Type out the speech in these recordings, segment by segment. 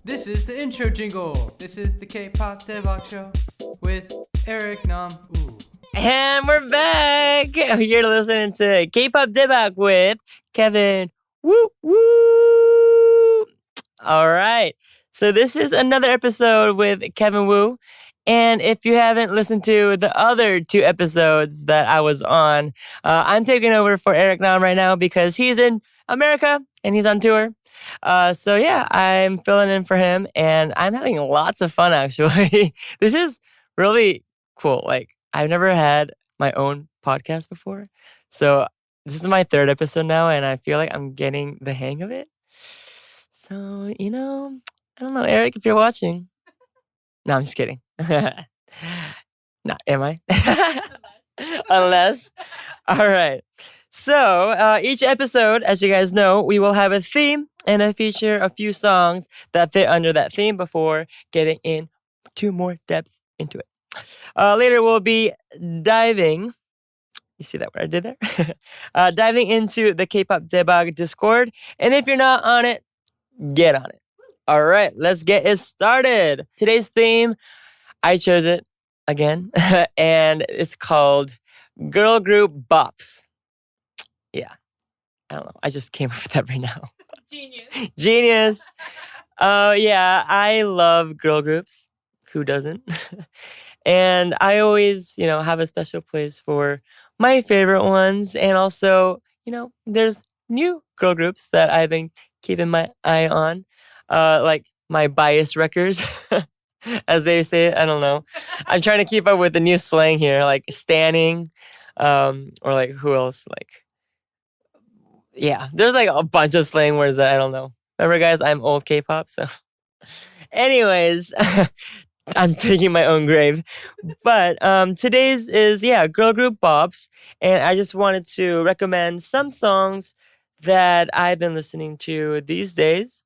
This is the intro jingle. This is the K-pop Daebak Show with Eric Nam. Ooh. And we're back. You're listening to K-pop Daebak with Kevin. Woo woo. All right. So this is another episode with Kevin Woo. And if you haven't listened to the other two episodes that I was on, I'm taking over for Eric Nam right now because he's in America and he's on tour. So yeah, I'm filling in for him and I'm having lots of fun actually. This is really cool. Like I've never had my own podcast before. So this is my third episode now and I feel like I'm getting the hang of it. So, I don't know, Eric, if you're watching. No, I'm just kidding. No, am I? Unless. All right. So each episode, as you guys know, we will have a theme and I feature a few songs that fit under that theme before getting into more depth into it. Later, we'll be diving. You see that what I did there? Diving into the K-pop Daebak Discord. And if you're not on it, get on it. All right, let's get it started. Today's theme, I chose it again, and it's called Girl Group Bops. Yeah, I don't know. I just came up with that right now. Genius. Yeah, I love girl groups. Who doesn't? And I always, have a special place for my favorite ones. And also, there's new girl groups that I've been keeping my eye on. Like my bias wreckers, as they say it. I don't know. I'm trying to keep up with the new slang here, like standing, or like who else? Like, yeah, there's like a bunch of slang words that I don't know. Remember, guys, I'm old K-pop, so. Anyways, I'm taking my own grave. But today's is, girl group bops. And I just wanted to recommend some songs that I've been listening to these days.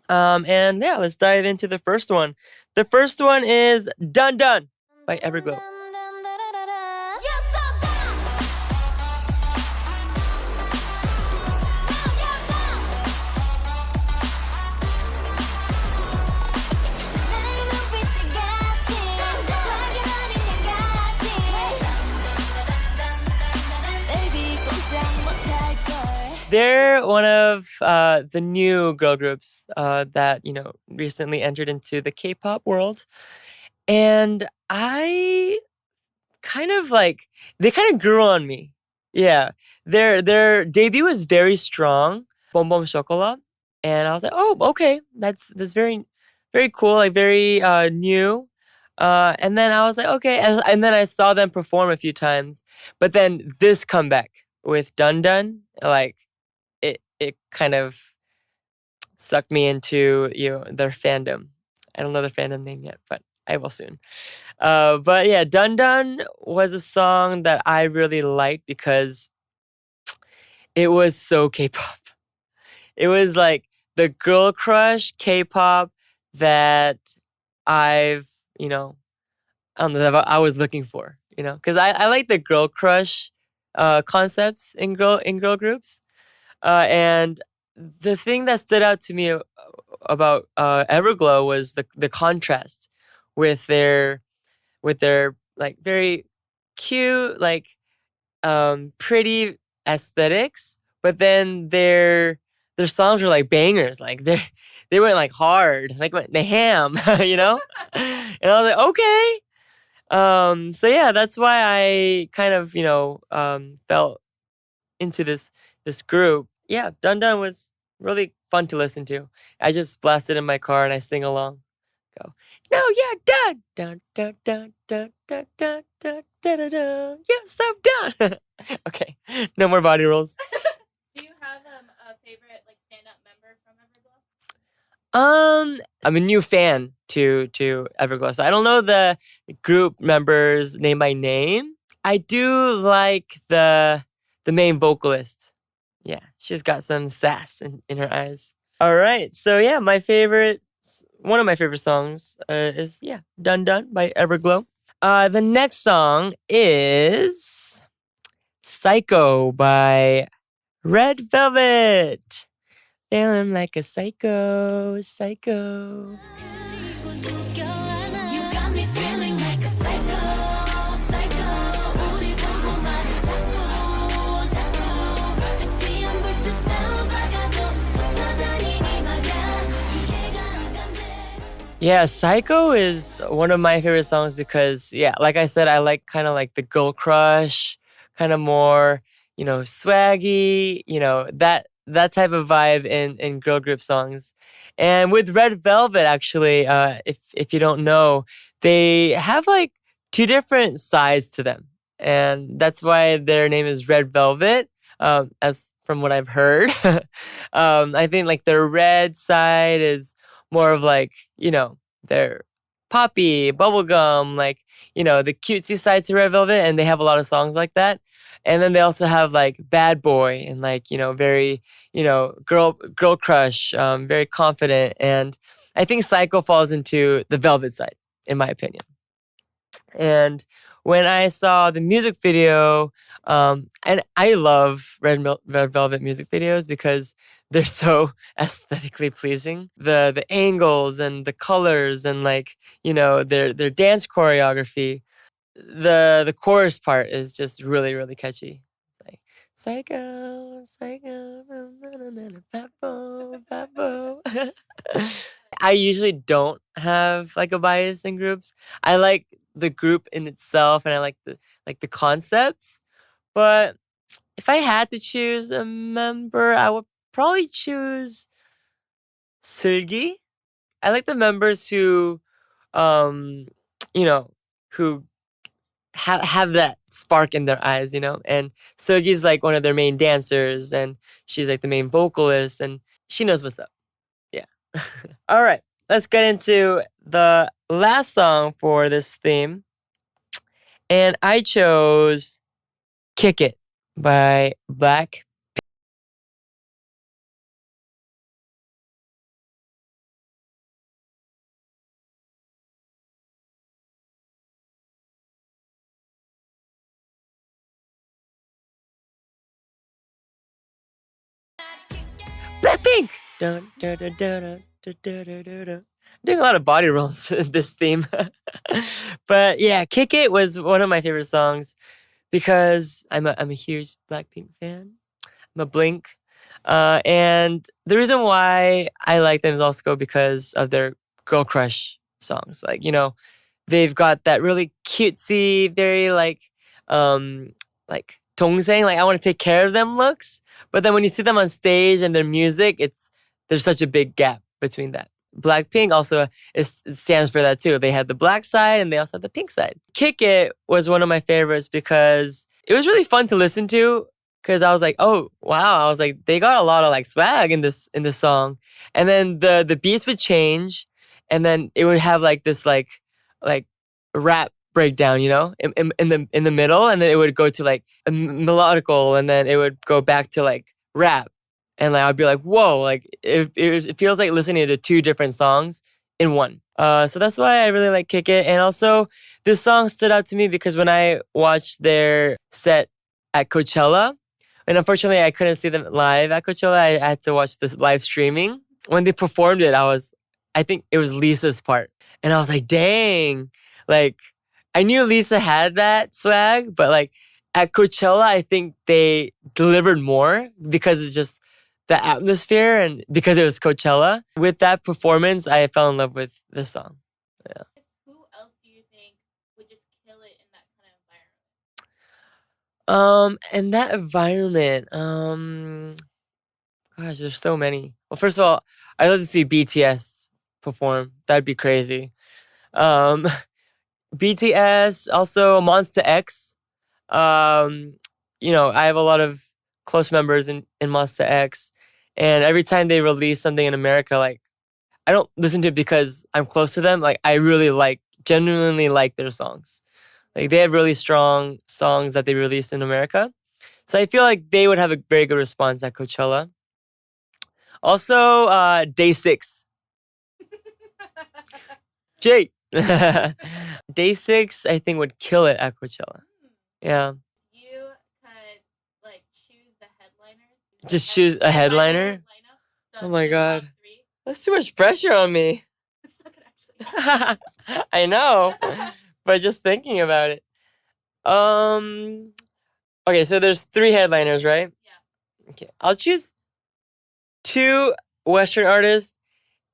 And yeah, let's dive into the first one. The first one is Dun Dun by Everglow. They're one of the new girl groups that, recently entered into the K-pop world. And I kind of they kind of grew on me. Yeah. Their debut was very strong, Bom Bom Chocolat. And I was like, oh, okay. That's very, very cool, like very new. And then I was like, okay. And then I saw them perform a few times. But then this comeback with Dun Dun, it kind of sucked me into their fandom. I don't know their fandom name yet, but I will soon. But yeah, Dun Dun was a song that I really liked because it was so K-pop. It was like the girl crush K-pop that I don't know, that I was looking for, because I like the girl crush concepts in girl groups. And the thing that stood out to me about Everglow was the contrast with their like very cute, like pretty aesthetics, but then their songs were like bangers, like they went like hard, like the ham, And I was like, okay. So yeah, that's why I kind of felt into this group. Yeah, Dun Dun was really fun to listen to. I just blasted in my car and I sing along. Go, no, you're done. Dun dun dun dun dun dun dun dun dun dun. Yes, I'm done. Okay, no more body rolls. Do you have a favorite stand-up member from Everglow? I'm a new fan to Everglow, so I don't know the group members name by name. I do like the main vocalist. Yeah, she's got some sass in her eyes. All right, so yeah, one of my favorite songs is Dun Dun by Everglow. The next song is Psycho by Red Velvet. feeling like a psycho, psycho. You got me feeling like a psycho, psycho. 우리 보고 말해 자꾸, 자꾸. 다시 한번 또 싸워봐가도 붙어다니니 말야. 이해가 안 간대. Yeah, Psycho is one of my favorite songs because, yeah, like I said, I like kind of like the girl crush, kind of more, swaggy, that type of vibe in girl group songs. And with Red Velvet, actually, if you don't know, they have like two different sides to them, and that's why their name is Red Velvet. As from what I've heard, I think like their red side is more of like, their poppy, bubblegum, like, the cutesy side to Red Velvet, and they have a lot of songs like that. And then they also have like Bad Boy and like, very, girl crush, very confident. And I think Psycho falls into the Velvet side, in my opinion. And when I saw the music video, and I love Red Velvet music videos because they're so aesthetically pleasing. The angles and the colors and like, their dance choreography. The chorus part is just really, really catchy. It's like psycho, psycho, papo, papo. I usually don't have like a bias in groups. I like the group in itself and I like the concepts. But if I had to choose a member, I would probably choose Sergi. I like the members who who have that spark in their eyes, and Sergi's like one of their main dancers and she's like the main vocalist and she knows what's up. Yeah. All right, let's get into the last song for this theme. And I chose Kick It by BLACKPINK. BLACKPINK! Doing a lot of body rolls in this theme. But yeah, Kick It was one of my favorite songs because I'm a huge BLACKPINK fan. I'm a Blink. And the reason why I like them is also because of their girl crush songs. Like, they've got that really cutesy, very like 동생, like I want to take care of them looks. But then when you see them on stage and their music, there's such a big gap between that. BLACKPINK also stands for that too. They had the black side and they also had the pink side. Kick It was one of my favorites because it was really fun to listen to. Because I was like, oh wow, I was like, they got a lot of like swag in this song. And then the beats would change, and then it would have like this like rap breakdown, in the middle, and then it would go to like a melodical, and then it would go back to like rap, and like I'd be like, whoa, like it feels like listening to two different songs in one. So that's why I really like Kick It, and also this song stood out to me because when I watched their set at Coachella. And unfortunately, I couldn't see them live at Coachella. I had to watch this live streaming. When they performed it, I think it was Lisa's part. And I was like, dang. Like, I knew Lisa had that swag, but like at Coachella, I think they delivered more because it's just the atmosphere and because it was Coachella. With that performance, I fell in love with this song. Yeah. Who else do you think would just kill it in that kind of environment? In that environment, gosh, there's so many. Well, first of all, I'd love to see BTS perform. That'd be crazy. BTS, also Monsta X. I have a lot of close members in Monsta X, and every time they release something in America, like I don't listen to it because I'm close to them. Like I really genuinely like their songs. Like they have really strong songs that they released in America. So I feel like they would have a very good response at Coachella. Also, Day 6. Jay. Day 6, I think, would kill it at Coachella. Yeah. You could like choose the headliners. Just choose a headliner? The Oh my top God. 3. That's too much pressure on me. It's not gonna actually. I know, but just thinking about it. Okay, so there's 3 headliners, right? Yeah. Okay, I'll choose 2 Western artists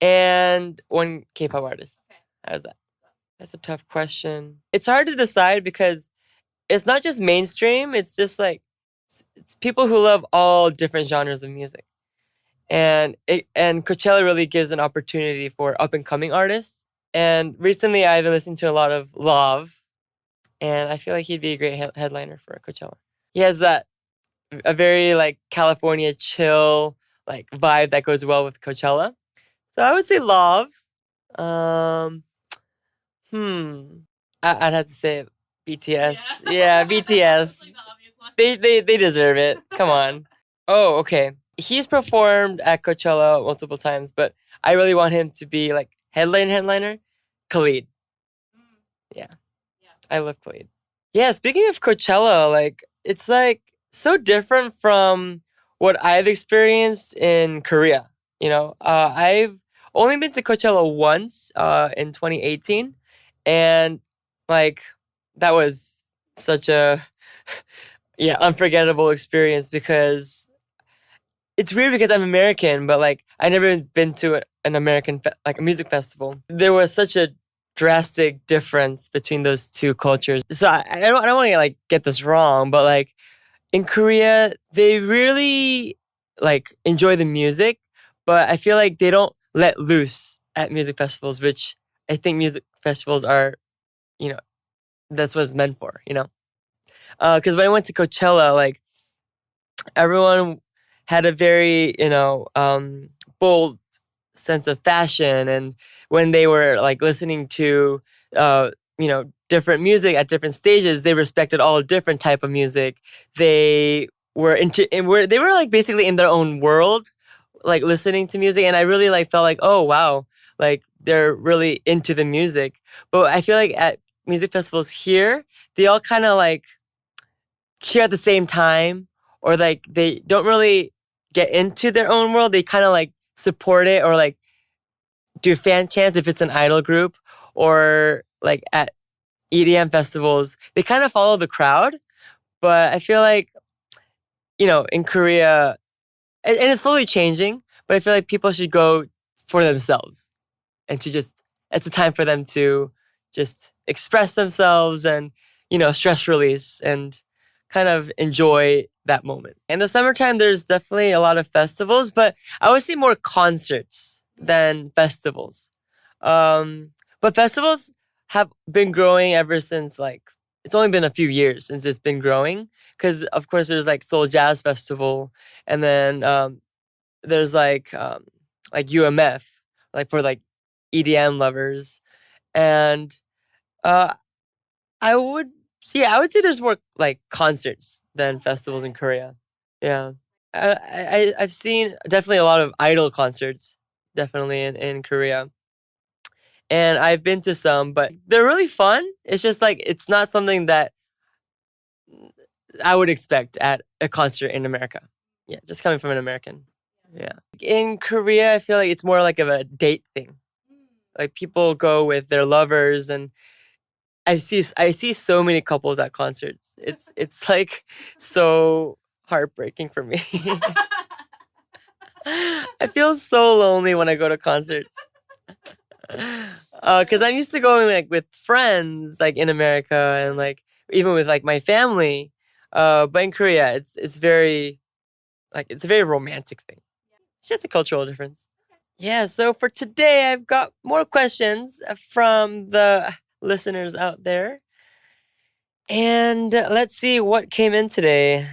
and 1 K-pop artist. Okay. How's that? That's a tough question. It's hard to decide because it's not just mainstream. It's just like it's people who love all different genres of music, and Coachella really gives an opportunity for up and coming artists. And recently, I've been listening to a lot of Love, and I feel like he'd be a great headliner for Coachella. He has that a very like California chill like vibe that goes well with Coachella. So I would say Love. Um, I'd have to say BTS. Yeah, BTS. Like the obvious one. They deserve it. Come on. Oh, okay. He's performed at Coachella multiple times, but I really want him to be like headliner. Khalid. Yeah. Yeah. I love Khalid. Yeah, speaking of Coachella, like it's like so different from what I've experienced in Korea. You know, I've only been to Coachella once in 2018, and like that was such a unforgettable experience because it's weird because I'm American, but like I never been to an American like a music festival. There was such a drastic difference between those 2 cultures. So I don't want to like get this wrong, but like in Korea they really like enjoy the music, but I feel like they don't let loose at music festivals, which I think music festivals are, you know, that's what it's meant for, you know. Because when I went to Coachella, like everyone had a very, bold sense of fashion, and when they were like listening to, different music at different stages, they respected all different type of music. They were they were like basically in their own world, like listening to music, and I really like felt like, oh wow, like they're really into the music. But I feel like at music festivals here, they all kind of like cheer at the same time, or like they don't really get into their own world. They kind of like support it, or like do fan chants if it's an idol group, or like at EDM festivals, they kind of follow the crowd. But I feel like, in Korea, and it's slowly changing, but I feel like people should go for themselves and to just, it's a time for them to just express themselves and, stress release and kind of enjoy that moment. In the summertime, there's definitely a lot of festivals, but I would say more concerts than festivals. But festivals have been growing ever since, like, it's only been a few years since it's been growing. Because, of course, there's like Seoul Jazz Festival, and then there's like UMF, like for like EDM lovers. And I would, I would say there's more like concerts than festivals in Korea. Yeah. I've seen definitely a lot of idol concerts, definitely in Korea. And I've been to some, but they're really fun. It's just like, it's not something that I would expect at a concert in America. Yeah, just coming from an American. Yeah. In Korea, I feel like it's more like of a date thing. Like people go with their lovers, and I see so many couples at concerts. It's like so heartbreaking for me. I feel so lonely when I go to concerts. Because I'm used to going like with friends, like in America, and like even with like my family. But in Korea, it's very like it's a very romantic thing. It's just a cultural difference. Yeah. So for today, I've got more questions from the listeners out there, and let's see what came in today.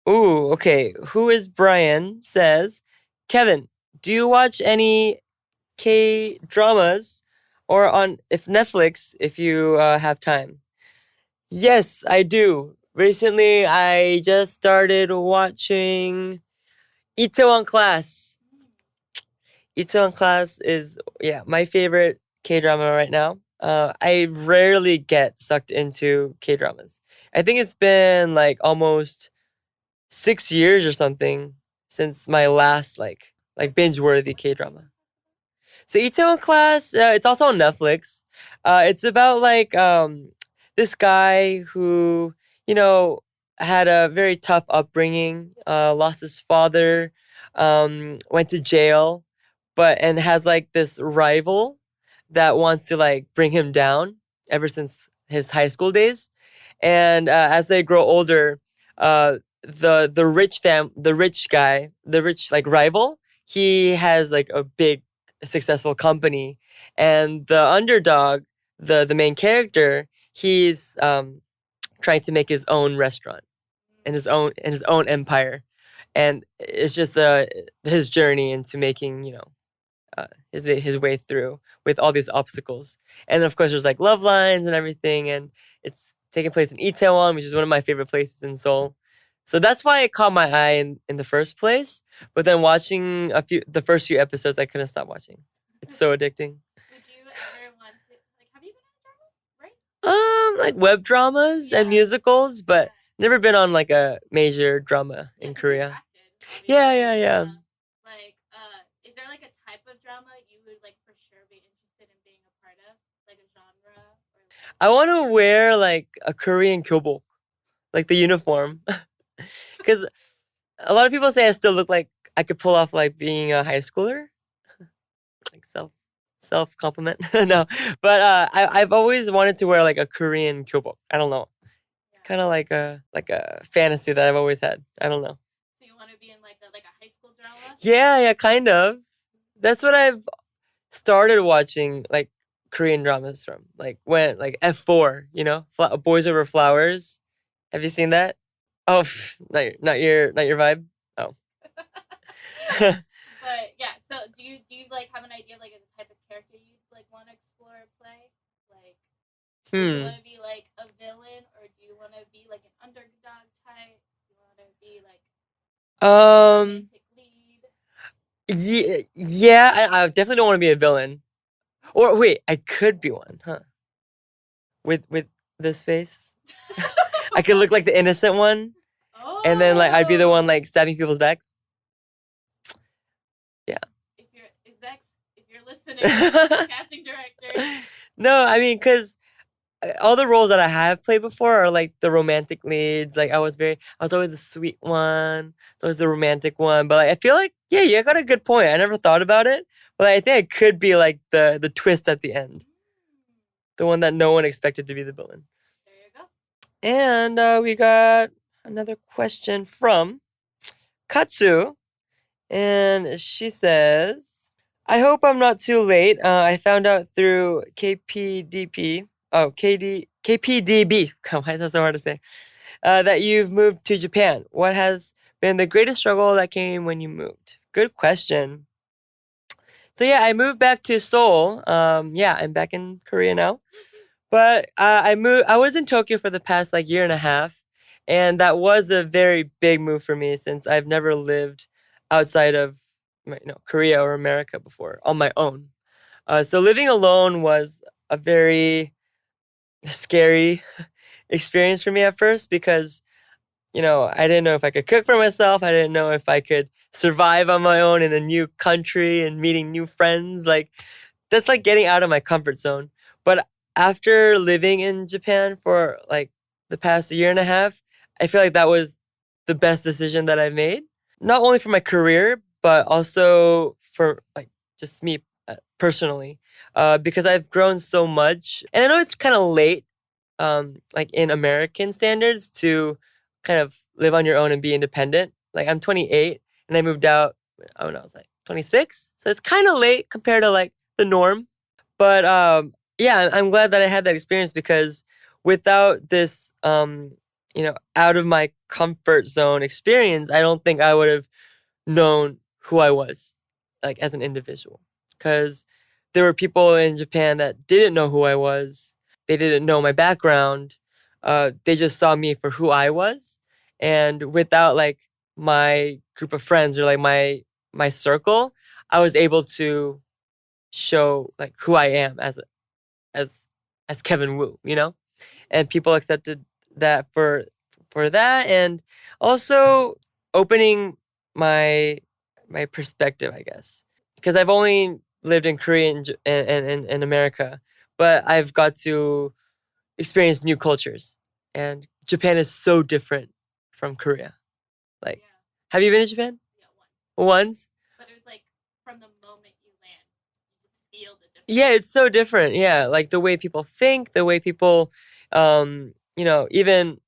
Ooh, okay. Who is Brian? Says, Kevin, do you watch any K dramas or on if Netflix if you have time? Yes, I do. Recently, I just started watching Itaewon Class. Itaewon Class is my favorite K drama right now. I rarely get sucked into K dramas. I think it's been like almost 6 years or something since my last like like binge-worthy K-drama. So Itaewon Class, it's also on Netflix. It's about like this guy who, you know, had a very tough upbringing, lost his father, went to jail, and has like this rival that wants to like bring him down ever since his high school days. And as they grow older, the rich guy, the rich like rival, he has like a big successful company, and the underdog, the main character, he's trying to make his own restaurant and his own empire, and it's just his journey into making, his way through with all these obstacles. And of course, there's like love lines and everything, and it's taking place in Itaewon, which is one of my favorite places in Seoul. So that's why it caught my eye in the first place. But then watching the first few episodes, I couldn't stop watching. It's so addicting. Would you ever want to like? Have you been on a drama? Right? Like web dramas and Yeah. musicals, but never been on like a major drama in Yeah, 'cause you're Korea. active, Yeah, obviously. yeah. Like, is there like a type of drama you would like for sure be interested in being a part of, like a genre or? Like... I want to wear like a Korean Kpop, like the uniform, because a lot of people say I still look like I could pull off like being a high schooler, like self compliment. No, but I've always wanted to wear like a Korean Kpop. I don't know. It's kind of like a fantasy that I've always had. I don't know. So you want to be in like a high school drama? Yeah, kind of. That's what I've started watching, like Korean dramas from. Like when like F4, Boys Over Flowers. Have you seen that? Oh, not your vibe. Oh. But yeah, so do you like have an idea of like the type of character you'd like want to explore or play? Like, do you want to be like a villain, or do you want to be like an underdog type? Do you want to be like romantic lead? Yeah, I definitely don't want to be a villain. Or wait, I could be one, huh? With this face, I could look like the innocent one, and then like I'd be the one like stabbing people's backs. Yeah. If you're listening, casting director. No, I mean, cause all the roles that I have played before are like the romantic leads. Like I was always the sweet one. I was always the romantic one. But like, I feel like, yeah, you got a good point. I never thought about it, but I think I could be like the twist at the end, the one that no one expected to be the villain. There you go. And we got another question from Katsu, and she says, "I hope I'm not too late. I found out through KPDP." Oh, KPDB. Why is that so hard to say? That you've moved to Japan. What has been the greatest struggle that came when you moved? Good question. So yeah, I moved back to Seoul. Yeah, I'm back in Korea now. But I was in Tokyo for the past like year and a half, and that was a very big move for me since I've never lived outside of Korea or America before on my own. So living alone was a very scary experience for me at first because, I didn't know if I could cook for myself. I didn't know if I could survive on my own in a new country and meeting new friends. Like, that's like getting out of my comfort zone. But after living in Japan for like the past year and a half, I feel like that was the best decision that I've made. Not only for my career, but also for like just me personally, because I've grown so much. And I know it's kind of late, like in American standards, to kind of live on your own and be independent. Like I'm 28 and I moved out when I was like 26. So it's kind of late compared to like the norm. But yeah, I'm glad that I had that experience because without this, out of my comfort zone experience, I don't think I would have known who I was, like as an individual. Because there were people in Japan that didn't know who I was. They didn't know my background. They just saw me for who I was. And without like my group of friends or like my circle, I was able to show like who I am as Kevin Wu, and people accepted that for that, and also opening my my perspective, I guess, because I've only lived in Korea and in America, but I've got to experience new cultures, and Japan is so different from Korea. Like, Yeah. have you been to Japan? Yeah, one. Once? But it was like from the moment you land, you just feel the difference. Yeah, it's so different. Yeah, like the way people think, the way people, you know, even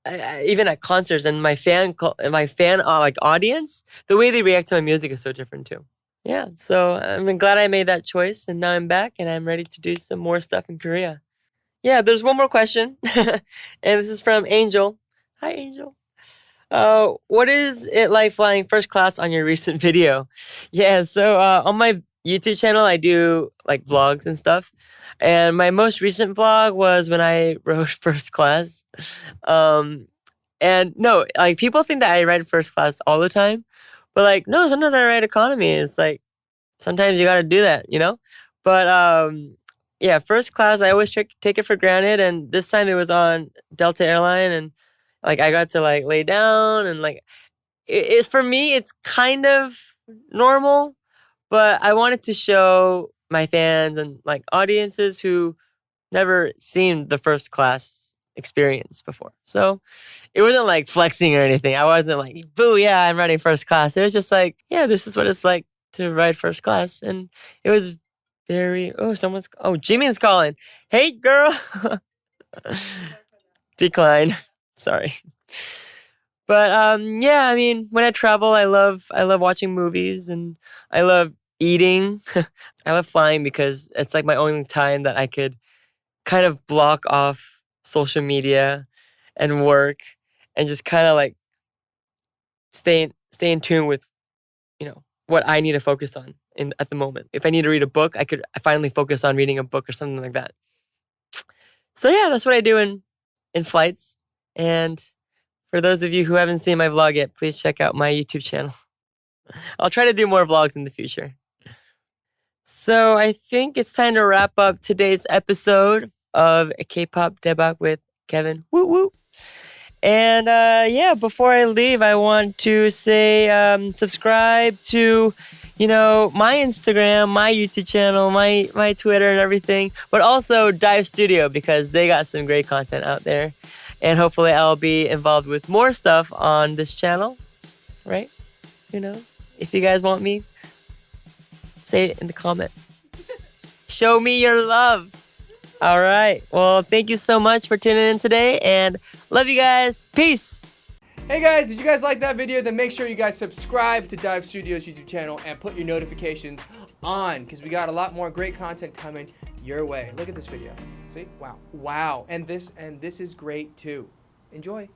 at concerts and my fan like audience, the way they react to my music is so different too. Yeah, so I'm glad I made that choice, and now I'm back and I'm ready to do some more stuff in Korea. Yeah, there's one more question, and this is from Angel. Hi, Angel. What is it like flying first class on your recent video? Yeah, so on my YouTube channel, I do like vlogs and stuff. And my most recent vlog was when I rode first class. And no, like people think that I ride first class all the time, but like no, sometimes I ride economy. It's like sometimes you gotta do that, you know. But yeah, first class I always take it for granted, and this time it was on Delta Airline, and like I got to like lay down, and like it's for me it's kind of normal, but I wanted to show my fans and like audiences who never seen the first class experience before. So it wasn't like flexing or anything. I wasn't like, boo, yeah, I'm riding first class. It was just like, yeah, this is what it's like to ride first class. And it was very, Jimin's calling. Hey, girl. Decline. Sorry. But yeah, I mean, when I travel, I love watching movies, and I love eating. I love flying because it's like my only time that I could kind of block off social media and work and just kind of like stay in tune with, you know, what I need to focus on at the moment. If I need to read a book, I finally focus on reading a book or something like that. So yeah, that's what I do in flights. And for those of you who haven't seen my vlog yet, please check out my YouTube channel. I'll try to do more vlogs in the future. So I think it's time to wrap up today's episode of K-Pop Daebak with Kevin. Woo woo. And yeah, before I leave, I want to say subscribe to, you know, my Instagram, my YouTube channel, my Twitter and everything. But also Dive Studio, because they got some great content out there. And hopefully I'll be involved with more stuff on this channel, right? Who knows? If you guys want me, say it in the comment. Show me your love. All right. Well, thank you so much for tuning in today, and love you guys. Peace. Hey guys, did you guys like that video? Then make sure you guys subscribe to Dive Studios YouTube channel and put your notifications on, because we got a lot more great content coming your way. Look at this video. See? Wow. And this is great too. Enjoy.